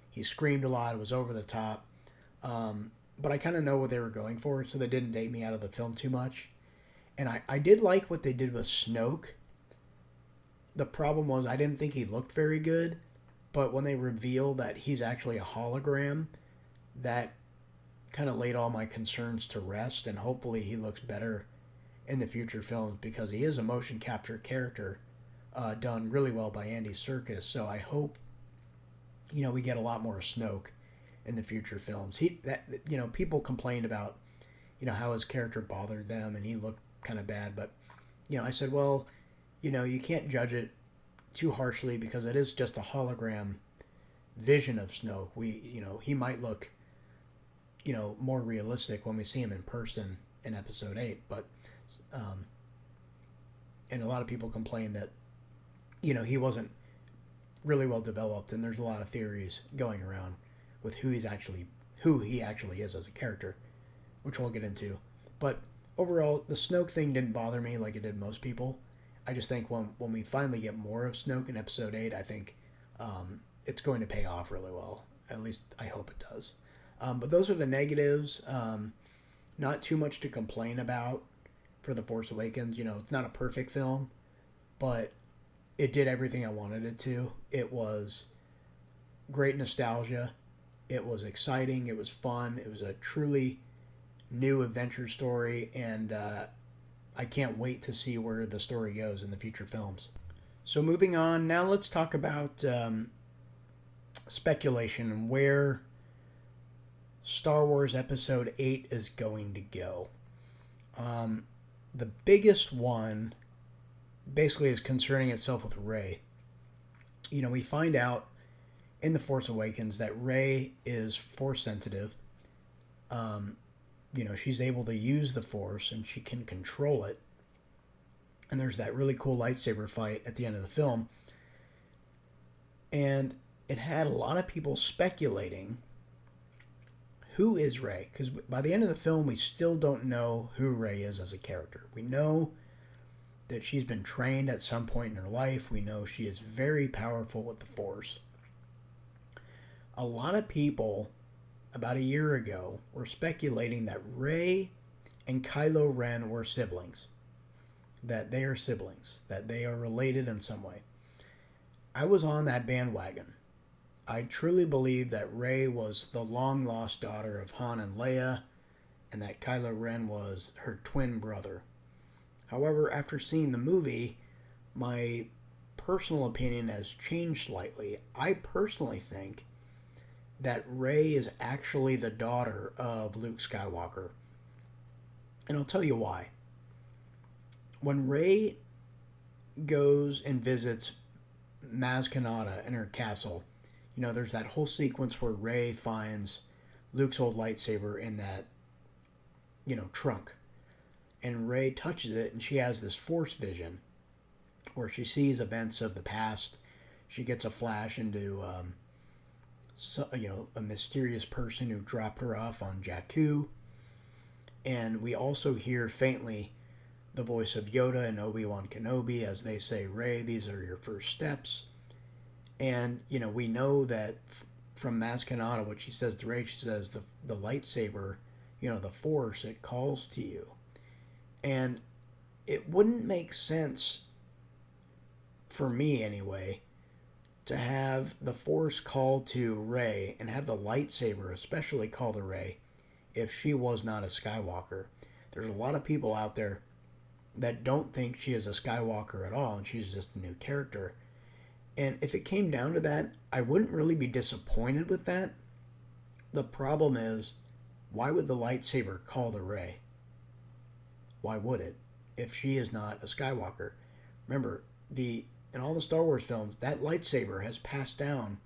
He screamed a lot. It was over the top. But I kind of know what they were going for, so they didn't take me out of the film too much. And I did like what they did with Snoke. The problem was I didn't think he looked very good, but when they reveal that he's actually a hologram, that kind of laid all my concerns to rest, and hopefully he looks better in the future films, because he is a motion capture character done really well by Andy Serkis. So I hope we get a lot more Snoke in the future films. People complained about how his character bothered them and he looked kind of bad, but I said, well, you can't judge it too harshly, because it is just a hologram vision of Snoke. He might look more realistic when we see him in person in episode 8, but and a lot of people complained that he wasn't really well developed, and there's a lot of theories going around with who he actually is as a character, which we'll get into. But overall, the Snoke thing didn't bother me like it did most people. I just think when we finally get more of Snoke in episode 8, I think it's going to pay off really well. At least I hope it does. But those are the negatives. Not too much to complain about for The Force Awakens. It's not a perfect film, but it did everything I wanted it to. It was great nostalgia. It was exciting. It was fun. It was a truly new adventure story, and I can't wait to see where the story goes in the future films. So moving on, now let's talk about speculation and where Star Wars Episode 8 is going to go. The biggest one basically is concerning itself with Rey. We find out in The Force Awakens that Rey is Force sensitive. She's able to use the Force and she can control it. And there's that really cool lightsaber fight at the end of the film. And it had a lot of people speculating, who is Rey? Because by the end of the film, we still don't know who Rey is as a character. We know that she's been trained at some point in her life. We know she is very powerful with the Force. A lot of people, about a year ago, were speculating that Rey and Kylo Ren were siblings. That they are siblings. That they are related in some way. I was on that bandwagon. I truly believe that Rey was the long-lost daughter of Han and Leia, and that Kylo Ren was her twin brother. However, after seeing the movie, my personal opinion has changed slightly. I personally think that Rey is actually the daughter of Luke Skywalker. And I'll tell you why. When Rey goes and visits Maz Kanata in her castle, there's that whole sequence where Rey finds Luke's old lightsaber in that, trunk. And Rey touches it and she has this Force vision where she sees events of the past. She gets a flash into, a mysterious person who dropped her off on Jakku. And we also hear faintly the voice of Yoda and Obi-Wan Kenobi as they say, Rey, these are your first steps. And, we know that from Maz Kanata, what she says to Rey, she says, the lightsaber, the Force, it calls to you. And it wouldn't make sense, for me anyway, to have the Force call to Rey and have the lightsaber especially call to Rey if she was not a Skywalker. There's a lot of people out there that don't think she is a Skywalker at all and she's just a new character. And if it came down to that, I wouldn't really be disappointed with that. The problem is, why would the lightsaber call to Rey? Why would it? If she is not a Skywalker. Remember, in all the Star Wars films, that lightsaber has passed down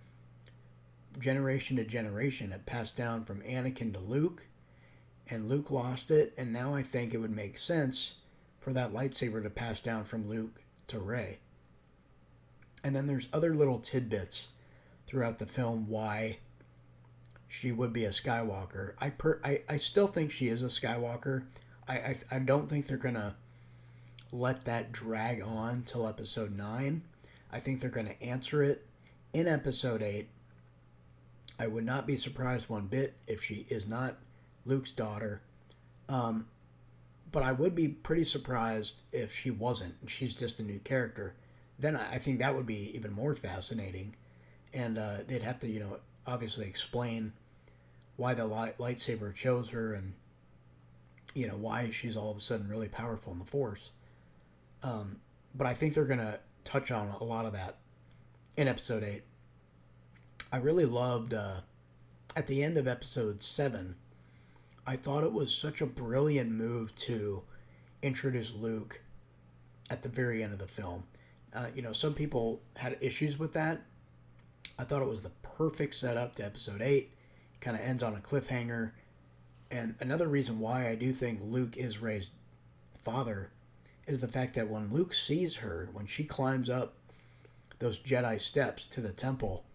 generation to generation. It passed down from Anakin to Luke, and Luke lost it, and now I think it would make sense for that lightsaber to pass down from Luke to Rey. And then there's other little tidbits throughout the film why she would be a Skywalker. I still think she is a Skywalker. I don't think they're going to let that drag on till episode 9. I think they're going to answer it in episode 8. I would not be surprised one bit if she is not Luke's daughter. But I would be pretty surprised if she wasn't and she's just a new character. Then I think that would be even more fascinating. And they'd have to, obviously explain why the lightsaber chose her and, why she's all of a sudden really powerful in the Force. But I think they're going to touch on a lot of that in episode 8. I really loved, at the end of episode 7, I thought it was such a brilliant move to introduce Luke at the very end of the film. Some people had issues with that. I thought it was the perfect setup to episode 8. It kind of ends on a cliffhanger. And another reason why I do think Luke is Rey's father is the fact that when Luke sees her, when she climbs up those Jedi steps to the temple,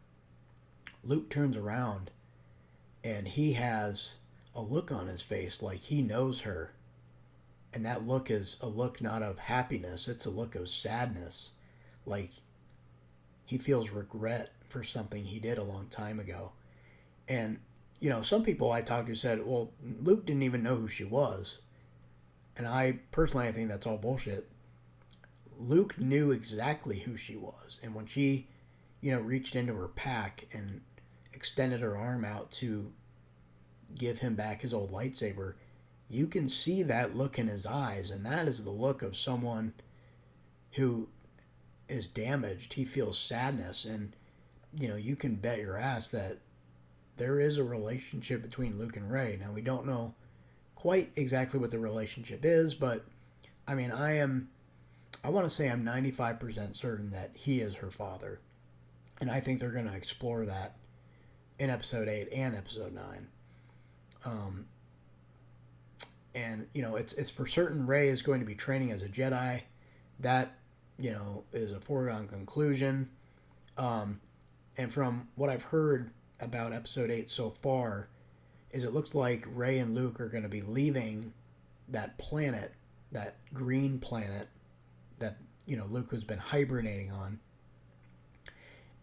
Luke turns around and he has a look on his face like he knows her. And that look is a look not of happiness, it's a look of sadness. Like he feels regret for something he did a long time ago. And, some people I talked to said, well, Luke didn't even know who she was. And I think that's all bullshit. Luke knew exactly who she was. And when she, reached into her pack and extended her arm out to give him back his old lightsaber, you can see that look in his eyes. And that is the look of someone who is damaged. He feels sadness. And, you can bet your ass that there is a relationship between Luke and Rey. Now, we don't know quite exactly what the relationship is, but I want to say I'm 95% certain that he is her father. And I think they're going to explore that in Episode 8 and Episode 9. And, it's for certain Rey is going to be training as a Jedi. That, is a foregone conclusion. And from what I've heard about Episode 8 so far, is it looks like Rey and Luke are going to be leaving that planet, that green planet that, Luke has been hibernating on.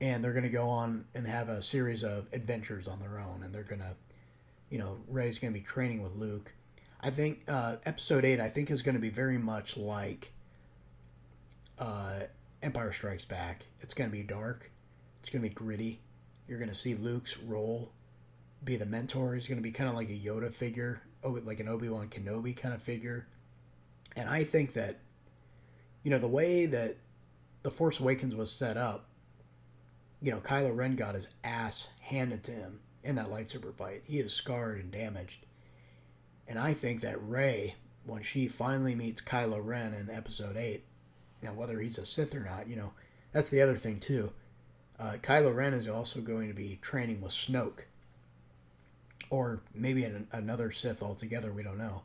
And they're going to go on and have a series of adventures on their own. And they're going to, Rey's going to be training with Luke. I think Episode 8, I think, is going to be very much like Empire Strikes Back. It's going to be dark. It's going to be gritty. You're going to see Luke's role be the mentor. He's going to be kind of like a Yoda figure, like an Obi-Wan Kenobi kind of figure. And I think that, the way that The Force Awakens was set up, Kylo Ren got his ass handed to him in that lightsaber fight. He is scarred and damaged. And I think that Rey, when she finally meets Kylo Ren in Episode 8, now whether he's a Sith or not, that's the other thing too. Kylo Ren is also going to be training with Snoke. Or maybe another Sith altogether, we don't know.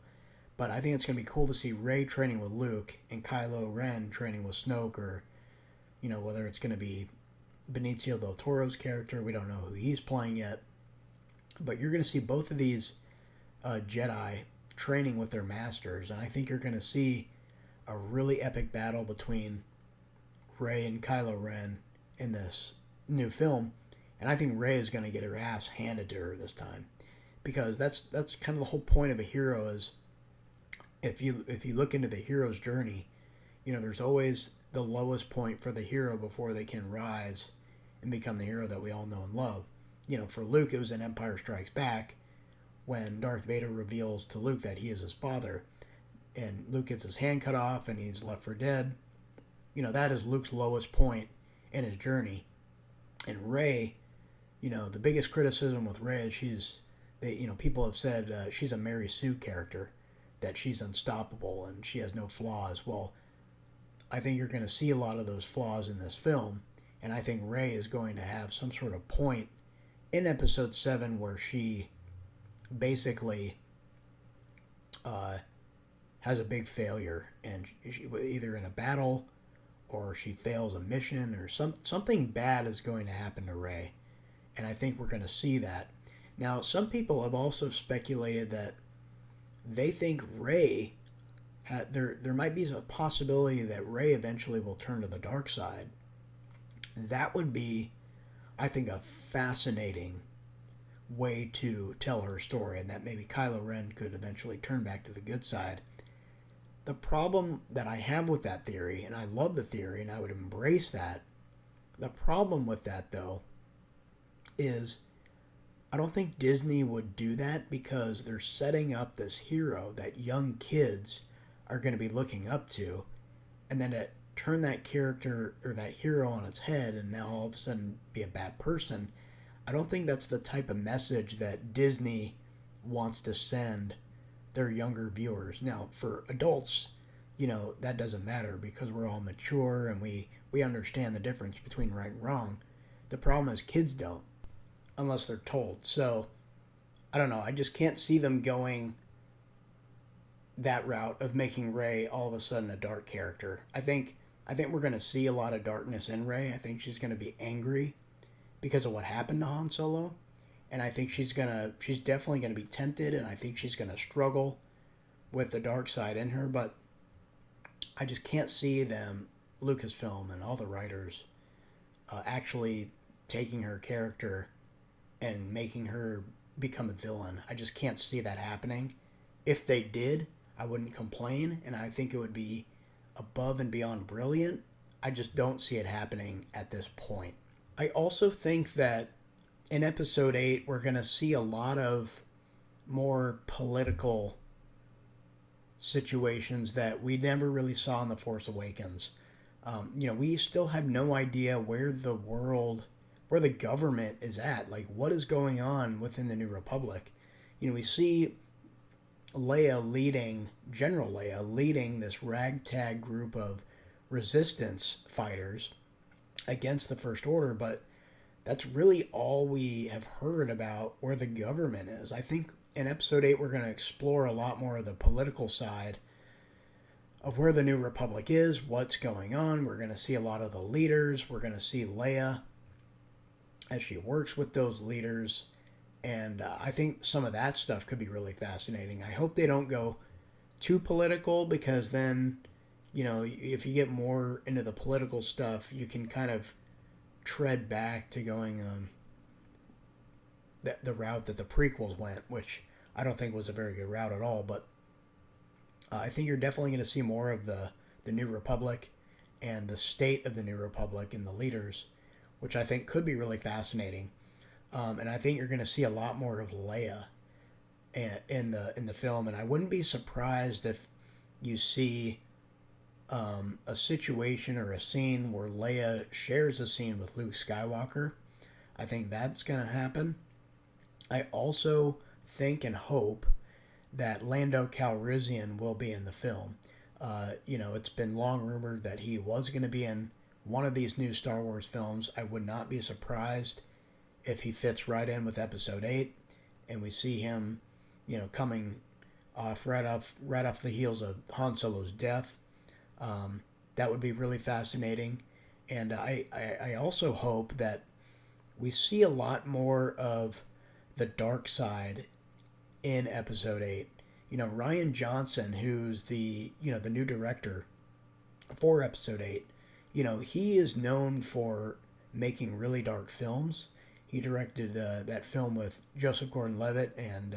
But I think it's going to be cool to see Rey training with Luke and Kylo Ren training with Snoke, or, whether it's going to be Benicio del Toro's character. We don't know who he's playing yet. But you're going to see both of these Jedi training with their masters. And I think you're going to see a really epic battle between Rey and Kylo Ren in this new film. And I think Rey is going to get her ass handed to her this time. Because that's kind of the whole point of a hero is, if you look into the hero's journey, there's always the lowest point for the hero before they can rise and become the hero that we all know and love. For Luke, it was in Empire Strikes Back when Darth Vader reveals to Luke that he is his father. And Luke gets his hand cut off and he's left for dead. That is Luke's lowest point in his journey. And Rey, the biggest criticism with Rey is people have said she's a Mary Sue character, that she's unstoppable and she has no flaws. Well, I think you're going to see a lot of those flaws in this film, and I think Rey is going to have some sort of point in Episode 7 where she basically has a big failure, and she either in a battle or she fails a mission, or something bad is going to happen to Rey, and I think we're going to see that. Now, some people have also speculated that they think Rey, there might be a possibility that Rey eventually will turn to the dark side. That would be, I think, a fascinating way to tell her story, and that maybe Kylo Ren could eventually turn back to the good side. The problem that I have with that theory, and I love the theory and I would embrace that, the problem with that, though, is I don't think Disney would do that because they're setting up this hero that young kids are going to be looking up to, and then to turn that character or that hero on its head and now all of a sudden be a bad person, I don't think that's the type of message that Disney wants to send their younger viewers. Now, for adults, that doesn't matter because we're all mature and we understand the difference between right and wrong. The problem is kids don't, unless they're told. So, I don't know. I just can't see them going that route of making Rey all of a sudden a dark character. I think we're going to see a lot of darkness in Rey. I think she's going to be angry because of what happened to Han Solo. And I think she's definitely going to be tempted, and I think she's going to struggle with the dark side in her. But I just can't see them, Lucasfilm and all the writers, actually taking her character and making her become a villain. I just can't see that happening. If they did, I wouldn't complain, and I think it would be above and beyond brilliant. I just don't see it happening at this point. I also think that in Episode 8, we're going to see a lot of more political situations that we never really saw in The Force Awakens. We still have no idea where the government is at. Like, what is going on within the New Republic? We see General Leia leading this ragtag group of resistance fighters against the First Order, but that's really all we have heard about where the government is. I think in episode 8 we're going to explore a lot more of the political side of where the New Republic is, what's going on. We're going to see a lot of the leaders. We're going to see Leia as she works with those leaders. And I think some of that stuff could be really fascinating. I hope they don't go too political, because then, if you get more into the political stuff, you can kind of tread back to going the route that the prequels went, which I don't think was a very good route at all. But I think you're definitely going to see more of the New Republic and the state of the New Republic and the leaders, which I think could be really fascinating. And I think you're going to see a lot more of Leia in the film, and I wouldn't be surprised if you see a situation or a scene where Leia shares a scene with Luke Skywalker. I think that's going to happen. I also think and hope that Lando Calrissian will be in the film. It's been long rumored that he was going to be in one of these new Star Wars films. I would not be surprised if he fits right in with Episode 8, and we see him, coming off right off the heels of Han Solo's death. That would be really fascinating. And I also hope that we see a lot more of the dark side in Episode 8. Rian Johnson, who's the new director for Episode 8, he is known for making really dark films. He directed that film with Joseph Gordon-Levitt and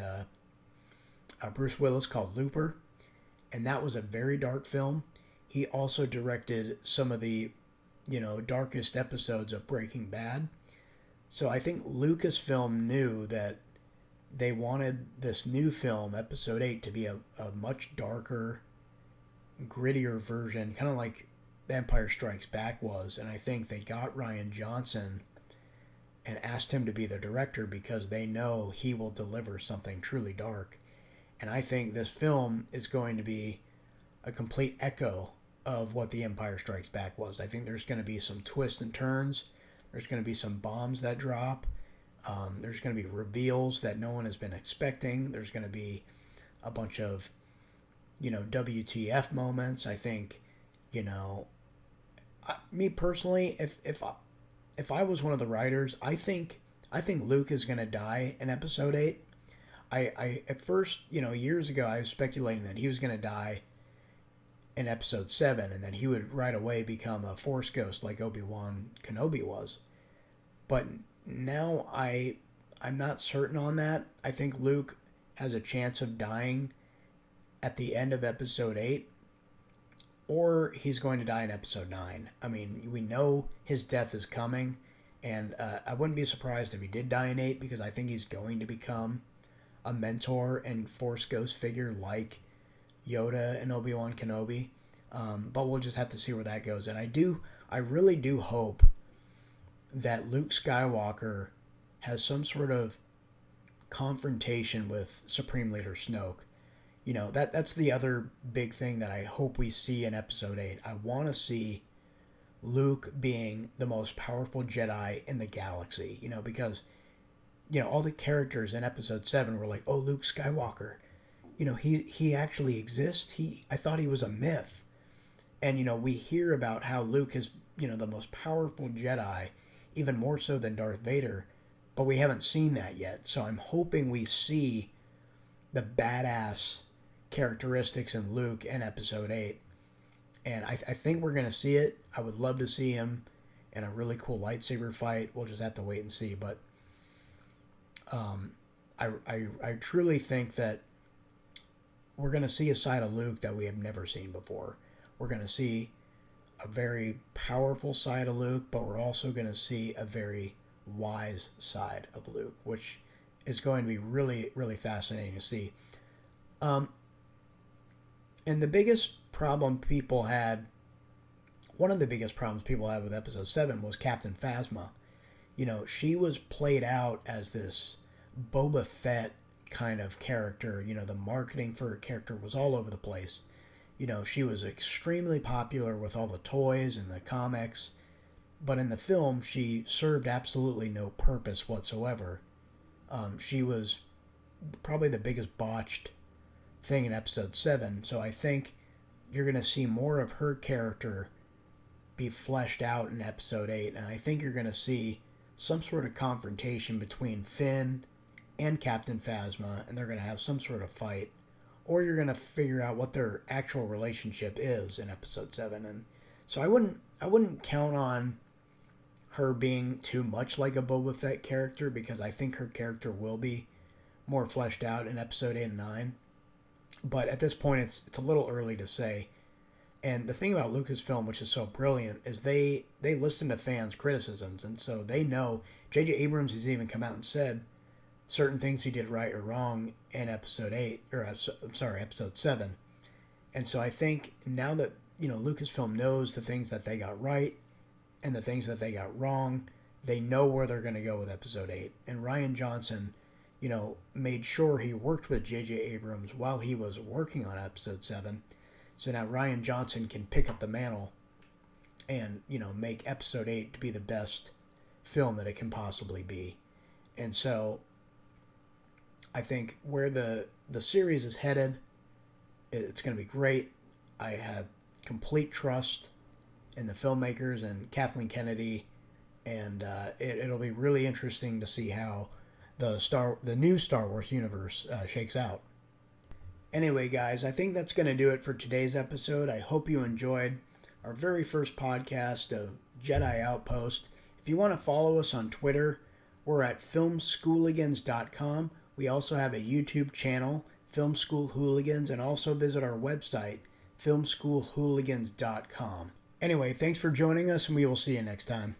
Bruce Willis called Looper, and that was a very dark film. He also directed some of the, darkest episodes of Breaking Bad. So I think Lucasfilm knew that they wanted this new film, Episode 8, to be a much darker, grittier version, kind of like The Empire Strikes Back was. And I think they got Rian Johnson and asked him to be the director because they know he will deliver something truly dark. And I think this film is going to be a complete echo of what The Empire Strikes Back was. I think there's going to be some twists and turns. There's going to be some bombs that drop. There's going to be reveals that no one has been expecting. There's going to be a bunch of, WTF moments. I think, me personally, if I was one of the writers, I think Luke is going to die in Episode 8. I at first, years ago, I was speculating that he was going to die in Episode 7, and that he would right away become a Force ghost like Obi-Wan Kenobi was. But now I'm not certain on that. I think Luke has a chance of dying at the end of Episode 8, or he's going to die in Episode 9. I mean, we know his death is coming, and I wouldn't be surprised if he did die in 8, because I think he's going to become a mentor and Force ghost figure like Yoda and Obi-Wan Kenobi. But we'll just have to see where that goes. And I really do hope that Luke Skywalker has some sort of confrontation with Supreme Leader Snoke. That's the other big thing that I hope we see in Episode 8. I want to see Luke being the most powerful Jedi in the galaxy, because, all the characters in Episode 7 were like, oh, Luke Skywalker, he actually exists. I thought he was a myth. And, we hear about how Luke is, the most powerful Jedi, even more so than Darth Vader, but we haven't seen that yet. So I'm hoping we see the badass characteristics in Luke in Episode 8. And I think we're going to see it. I would love to see him in a really cool lightsaber fight. We'll just have to wait and see. But I truly think that we're going to see a side of Luke that we have never seen before. We're going to see a very powerful side of Luke, but we're also going to see a very wise side of Luke, which is going to be really, really fascinating to see. And the biggest problem people had, one of the biggest problems people had with Episode 7 was Captain Phasma. She was played out as this Boba Fett kind of character. The marketing for her character was all over the place. She was extremely popular with all the toys and the comics. But in the film, she served absolutely no purpose whatsoever. She was probably the biggest botched thing in episode 7. So I think you're going to see more of her character be fleshed out in episode 8. And I think you're going to see some sort of confrontation between Finn and Captain Phasma, and they're going to have some sort of fight. Or you're going to figure out what their actual relationship is in episode 7. And so I wouldn't count on her being too much like a Boba Fett character, because I think her character will be more fleshed out in episode 8 and 9. But at this point, it's a little early to say. And the thing about Lucasfilm, which is so brilliant, is they listen to fans' criticisms. And so they know, J.J. Abrams has even come out and said certain things he did right or wrong in episode 8, or episode 7. And so I think now that, Lucasfilm knows the things that they got right and the things that they got wrong, they know where they're going to go with episode 8. And Rian Johnson, made sure he worked with J.J. Abrams while he was working on episode 7. So now Rian Johnson can pick up the mantle and, make episode 8 to be the best film that it can possibly be. And so I think where the series is headed, it's going to be great. I have complete trust in the filmmakers and Kathleen Kennedy, and it'll be really interesting to see how the new Star Wars universe shakes out. Anyway, guys, I think that's going to do it for today's episode. I hope you enjoyed our very first podcast of Jedi Outpost. If you want to follow us on Twitter, we're at filmschooligans.com. We also have a YouTube channel, Film School Hooligans, and also visit our website, filmschoolhooligans.com. Anyway, thanks for joining us, and we will see you next time.